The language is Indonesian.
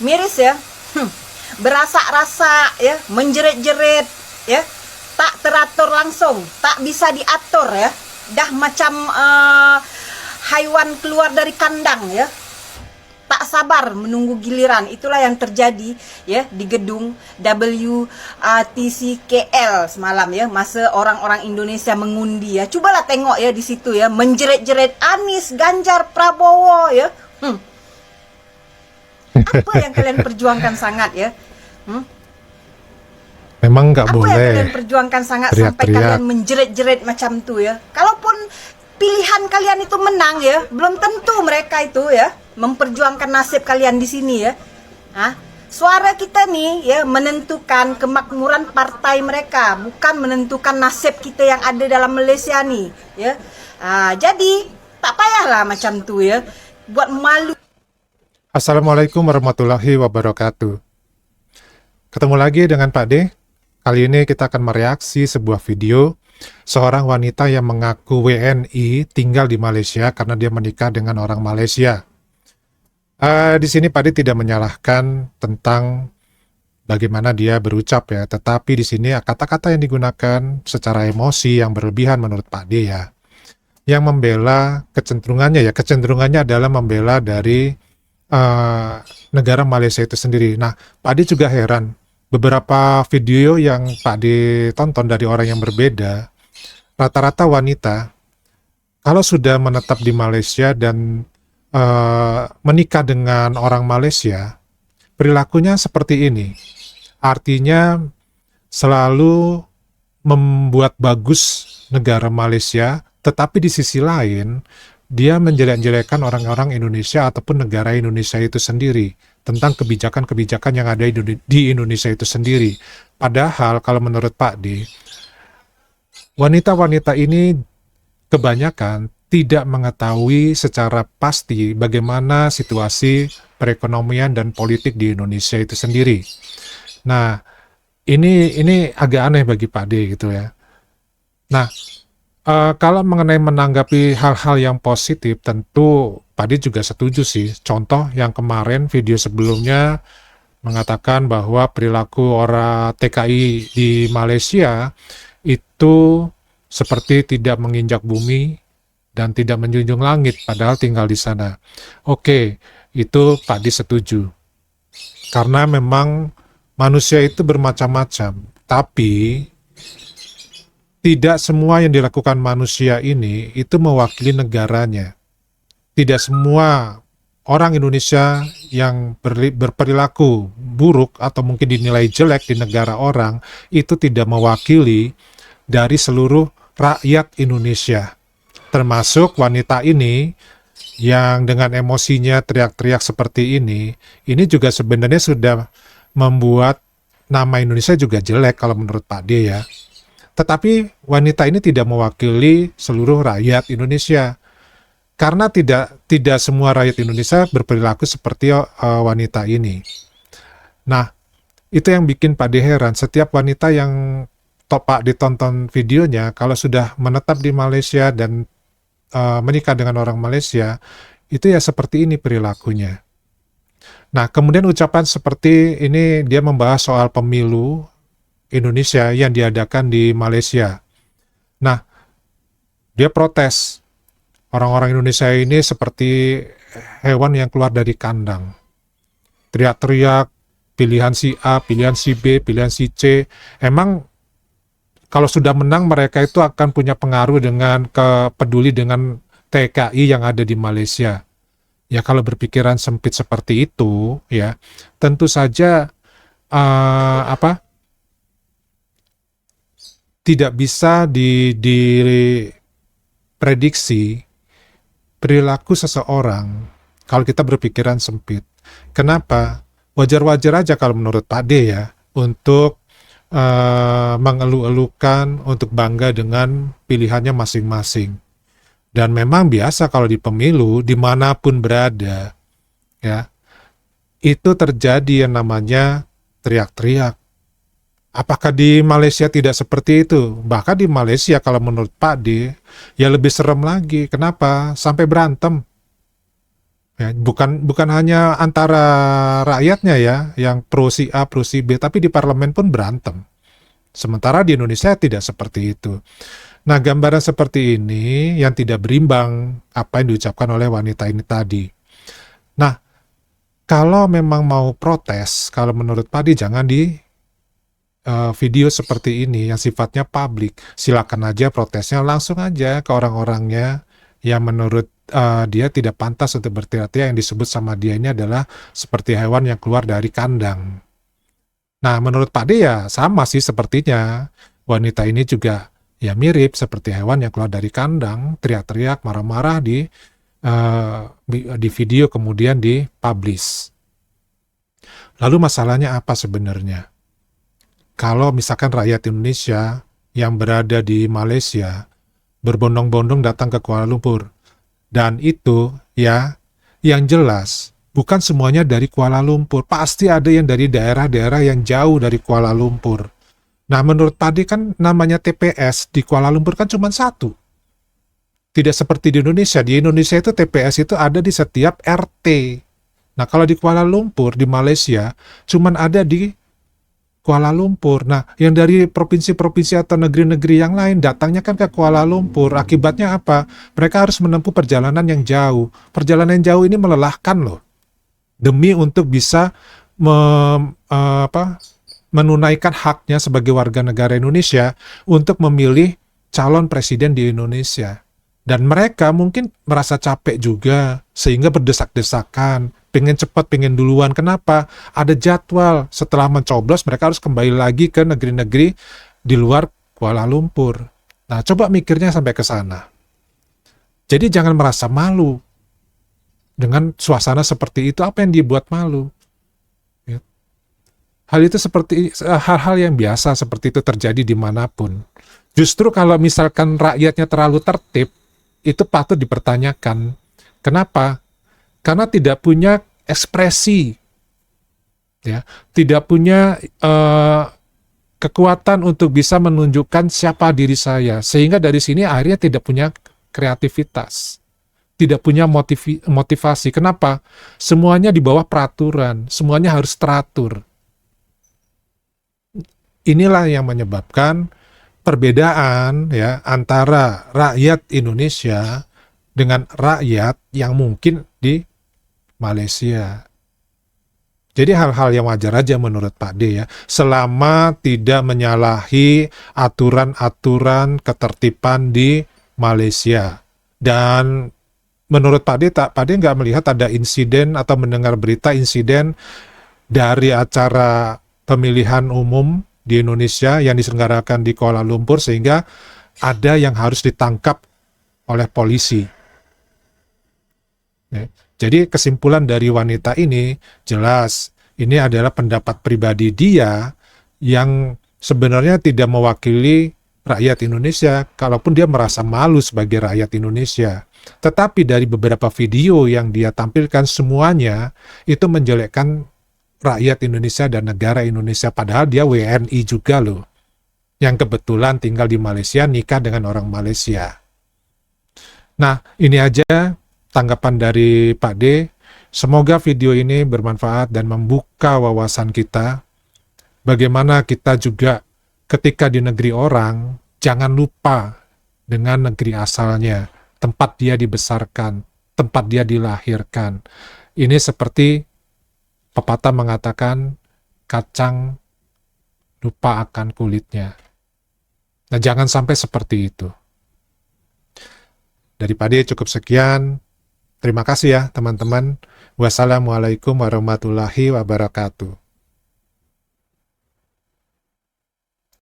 miris ya. Berasa-rasa ya, menjerit-jerit ya, tak teratur langsung, tak bisa diatur ya. Dah macam haiwan keluar dari kandang ya. Tak sabar menunggu giliran. Itulah yang terjadi ya di gedung WTCKL semalam ya, masa orang-orang Indonesia mengundi ya. Cobalah tengok ya di situ ya, menjerit-jerit Anies, Ganjar, Prabowo ya. Apa yang kalian perjuangkan sangat ya? Memang nggak Apa yang boleh kalian perjuangkan sangat sampai teriak-teriak. kalian menjerit-jerit macam tu ya? Kalaupun pilihan kalian itu menang ya, belum tentu mereka itu ya memperjuangkan nasib kalian di sini ya. Suara kita nih ya menentukan kemakmuran partai mereka, bukan menentukan nasib kita yang ada dalam Malaysia nih ya. Jadi tak payahlah macam tu ya, buat malu. Assalamualaikum warahmatullahi wabarakatuh. Ketemu lagi dengan Pak D. Kali ini kita akan mereaksi sebuah video seorang wanita yang mengaku WNI tinggal di Malaysia karena dia menikah dengan orang Malaysia. Di sini Pak D tidak menyalahkan tentang bagaimana dia berucap ya, tetapi di sini kata-kata yang digunakan secara emosi yang berlebihan menurut Pak D ya. Yang membela kecenderungannya adalah membela dari negara Malaysia itu sendiri. Nah, Pak D juga heran. Beberapa video yang Pak D tonton dari orang yang berbeda, rata-rata wanita, kalau sudah menetap di Malaysia dan menikah dengan orang Malaysia, perilakunya seperti ini. Artinya selalu membuat bagus negara Malaysia, tetapi di sisi lain, dia menjelek-jelekan orang-orang Indonesia ataupun negara Indonesia itu sendiri tentang kebijakan-kebijakan yang ada di Indonesia itu sendiri. Padahal kalau menurut Pak D, wanita-wanita ini kebanyakan tidak mengetahui secara pasti bagaimana situasi perekonomian dan politik di Indonesia itu sendiri. Nah, ini agak aneh bagi Pak D gitu ya. Nah, kalau mengenai menanggapi hal-hal yang positif, tentu Pak D juga setuju sih. Contoh yang kemarin video sebelumnya mengatakan bahwa perilaku orang TKI di Malaysia itu seperti tidak menginjak bumi dan tidak menjunjung langit, padahal tinggal di sana. Oke, itu Pak D setuju. Karena memang manusia itu bermacam-macam, tapi tidak semua yang dilakukan manusia ini itu mewakili negaranya. Tidak semua orang Indonesia yang berperilaku buruk atau mungkin dinilai jelek di negara orang itu tidak mewakili dari seluruh rakyat Indonesia. Termasuk wanita ini yang dengan emosinya teriak-teriak seperti ini juga sebenarnya sudah membuat nama Indonesia juga jelek kalau menurut Pak D ya. Tetapi wanita ini tidak mewakili seluruh rakyat Indonesia. Karena tidak semua rakyat Indonesia berperilaku seperti wanita ini. Nah, itu yang bikin Pak D heran. Setiap wanita yang Pak D tonton videonya, kalau sudah menetap di Malaysia dan menikah dengan orang Malaysia, itu ya seperti ini perilakunya. Nah, kemudian ucapan seperti ini dia membahas soal pemilu Indonesia yang diadakan di Malaysia. Nah, dia protes. Orang-orang Indonesia ini seperti hewan yang keluar dari kandang. Teriak-teriak, pilihan si A, pilihan si B, pilihan si C. Emang kalau sudah menang mereka itu akan punya pengaruh dengan peduli dengan TKI yang ada di Malaysia. Ya kalau berpikiran sempit seperti itu, ya tentu saja tidak bisa diprediksi perilaku seseorang kalau kita berpikiran sempit. Kenapa? Wajar-wajar aja kalau menurut Pak D ya, untuk mengeluh-elukan, untuk bangga dengan pilihannya masing-masing. Dan memang biasa kalau di pemilu, dimanapun berada, ya itu terjadi yang namanya teriak-teriak. Apakah di Malaysia tidak seperti itu? Bahkan di Malaysia kalau menurut Pak D, ya lebih serem lagi. Kenapa? Sampai berantem. Ya, bukan hanya antara rakyatnya ya, yang pro si A, pro si B, tapi di parlemen pun berantem. Sementara di Indonesia tidak seperti itu. Nah, gambaran seperti ini yang tidak berimbang apa yang diucapkan oleh wanita ini tadi. Nah, kalau memang mau protes, kalau menurut Padi jangan di video seperti ini yang sifatnya publik. Silakan aja protesnya langsung aja ke orang-orangnya yang menurut dia tidak pantas untuk berteriak-teriak, yang disebut sama dia ini adalah seperti hewan yang keluar dari kandang. Nah, menurut Pak D ya sama sih sepertinya. Wanita ini juga ya mirip seperti hewan yang keluar dari kandang, teriak-teriak, marah-marah di video kemudian dipublish. Lalu masalahnya apa sebenarnya? Kalau misalkan rakyat Indonesia yang berada di Malaysia berbondong-bondong datang ke Kuala Lumpur, dan itu ya yang jelas bukan semuanya dari Kuala Lumpur, pasti ada yang dari daerah-daerah yang jauh dari Kuala Lumpur. Nah, menurut Padi kan namanya TPS di Kuala Lumpur kan cuma satu. Tidak seperti di Indonesia. Di Indonesia itu TPS itu ada di setiap RT. Nah, kalau di Kuala Lumpur, di Malaysia, cuma ada di Kuala Lumpur. Nah, yang dari provinsi-provinsi atau negeri-negeri yang lain datangnya kan ke Kuala Lumpur. Akibatnya apa? Mereka harus menempuh perjalanan yang jauh. Perjalanan yang jauh ini melelahkan loh. Demi untuk bisa menunaikan haknya sebagai warga negara Indonesia untuk memilih calon presiden di Indonesia. Dan mereka mungkin merasa capek juga, sehingga berdesak-desakan, pengen cepat, pengen duluan. Kenapa? Ada jadwal. Setelah mencoblos, mereka harus kembali lagi ke negeri-negeri di luar Kuala Lumpur. Nah, coba mikirnya sampai ke sana. Jadi jangan merasa malu dengan suasana seperti itu. Apa yang dibuat malu? Hal itu seperti hal-hal yang biasa seperti itu terjadi dimanapun. Justru kalau misalkan rakyatnya terlalu tertib, itu patut dipertanyakan. Kenapa? Karena tidak punya ekspresi, ya, tidak punya kekuatan untuk bisa menunjukkan siapa diri saya, sehingga dari sini akhirnya tidak punya kreativitas, tidak punya motivasi. Kenapa? Semuanya di bawah peraturan, semuanya harus teratur. Inilah yang menyebabkan perbedaan ya antara rakyat Indonesia dengan rakyat yang mungkin di Malaysia. Jadi hal-hal yang wajar aja menurut Pak D ya, selama tidak menyalahi aturan-aturan ketertiban di Malaysia. Dan menurut Pak D nggak melihat ada insiden atau mendengar berita insiden dari acara pemilihan umum di Indonesia yang diselenggarakan di Kuala Lumpur sehingga ada yang harus ditangkap oleh polisi. Ya. Jadi kesimpulan dari wanita ini jelas ini adalah pendapat pribadi dia yang sebenarnya tidak mewakili rakyat Indonesia, kalaupun dia merasa malu sebagai rakyat Indonesia. Tetapi dari beberapa video yang dia tampilkan semuanya itu menjelekkan rakyat Indonesia dan negara Indonesia, padahal dia WNI juga loh, yang kebetulan tinggal di Malaysia, nikah dengan orang Malaysia. Nah, ini aja tanggapan dari Pak D. Semoga video ini bermanfaat dan membuka wawasan kita, bagaimana kita juga ketika di negeri orang, jangan lupa dengan negeri asalnya, tempat dia dibesarkan, tempat dia dilahirkan. Ini seperti pepatah mengatakan, kacang lupa akan kulitnya. Nah, jangan sampai seperti itu. Daripada cukup sekian. Terima kasih ya teman-teman. Wassalamualaikum warahmatullahi wabarakatuh.